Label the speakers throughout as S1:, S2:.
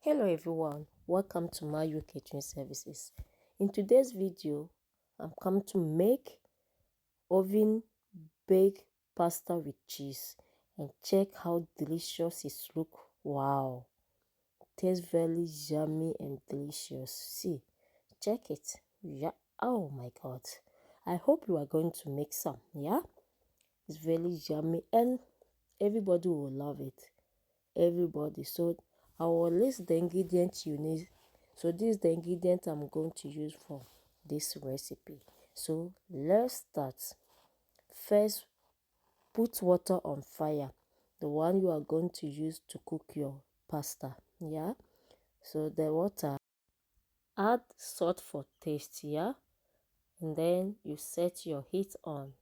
S1: Hello everyone, welcome to my kitchen services. In today's video, I'm come to make oven baked pasta with cheese and check how delicious it look. Wow, tastes very yummy and delicious. See, check it. Yeah, oh my god. I hope you are going to make some. Yeah, it's very yummy and everybody will love it. Everybody. So I will list the ingredients you need. So this is the ingredient I'm going to use for this recipe. So let's start. First, put water on fire, the one you are going to use to cook your pasta. Yeah, so the water, add salt for taste. Yeah, and then you set your heat on.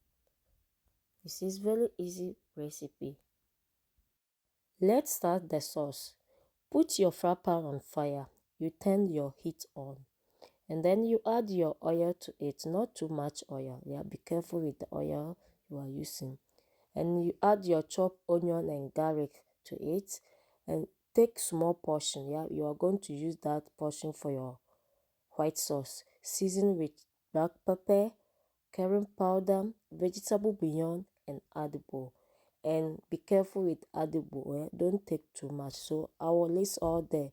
S1: This is very easy recipe. Let's start the sauce. Put your fry pan on fire. You turn your heat on. And then you add your oil to it. Not too much oil. Yeah, be careful with the oil you are using. And you add your chopped onion and garlic to it. And take small portion. Yeah, you are going to use that portion for your white sauce. Season with black pepper, curry powder, vegetable bouillon, and Adobo. And be careful with Adobo, don't take too much. So I will list all the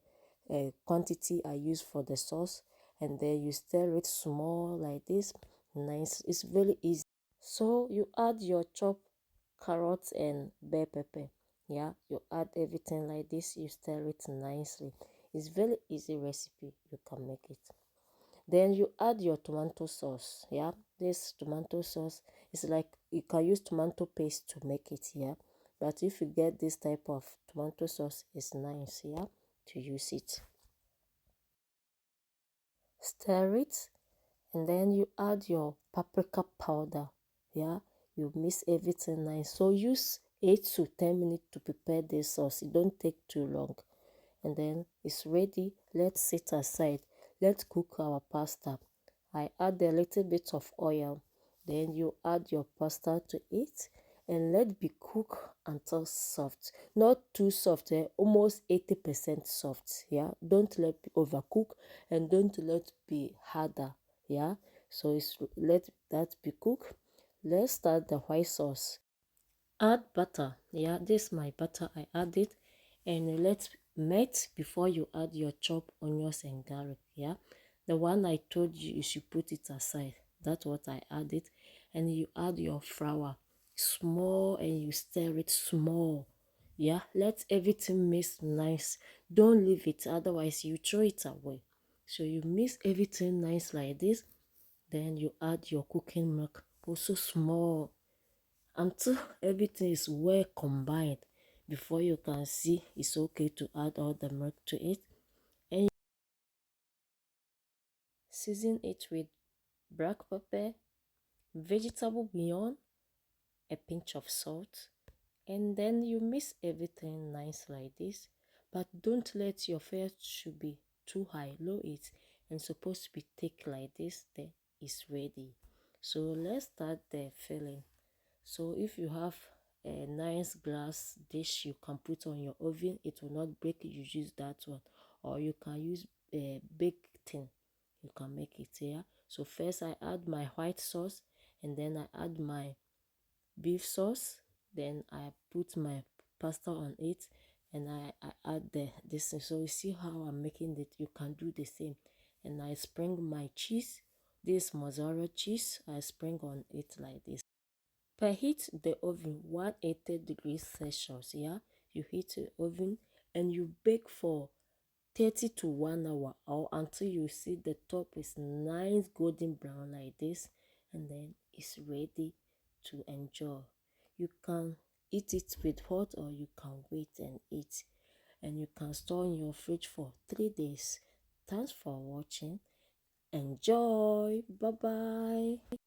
S1: quantity I use for the sauce, and then you stir it small like this. Nice, it's very easy. So you add your chopped carrots and bell pepper. Yeah, you add everything like this, you stir it nicely. It's very easy recipe, you can make it. Then you add your tomato sauce. Yeah, this tomato sauce is like you can use tomato paste to make it. Yeah, but if you get this type of tomato sauce, it's nice. Yeah, to use it. Stir it, and then you add your paprika powder. Yeah, you mix everything nice. So use 8 to 10 minutes to prepare this sauce. It don't take too long. And then it's ready. Let's sit aside. Let's cook our pasta. I add a little bit of oil. Then you add your pasta to it and let be cook until soft. Not too soft, almost 80% soft. Yeah, don't let it overcook and don't let be harder. Yeah, so it's let that be cooked. Let's start the white sauce. Add butter. Yeah, this is my butter. I add it and let's melt before you add your chopped onions and garlic. Yeah, the one I told you you should put it aside. That's what I added. And you add your flour small and you stir it small. Yeah, let everything mix nice. Don't leave it, otherwise you throw it away. So you mix everything nice like this. Then you add your cooking milk, also small, until everything is well combined. Before you can see it's okay to add all the milk to it, and season it with black pepper, vegetable bouillon, a pinch of salt, and then you mix everything nice like this. But don't let your fire should be too high. Low it and supposed to be thick like this. Then it's ready. So let's start the filling. So if you have a nice glass dish you can put on your oven, it will not break, you use that one. Or you can use a big tin, you can make it here. So first I add my white sauce, and then I add my beef sauce, then I put my pasta on it, and I add this thing. So you see how I'm making it, you can do the same. And I sprinkle my cheese, this mozzarella cheese, I sprinkle on it like this. Preheat the oven 180 degrees Celsius. Yeah, you heat the oven and you bake for 30 to 1 hour, or until you see the top is nice golden brown like this, and then it's ready to enjoy. You can eat it with hot, or you can wait and eat, and you can store in your fridge for 3 days. Thanks for watching. Enjoy. Bye bye.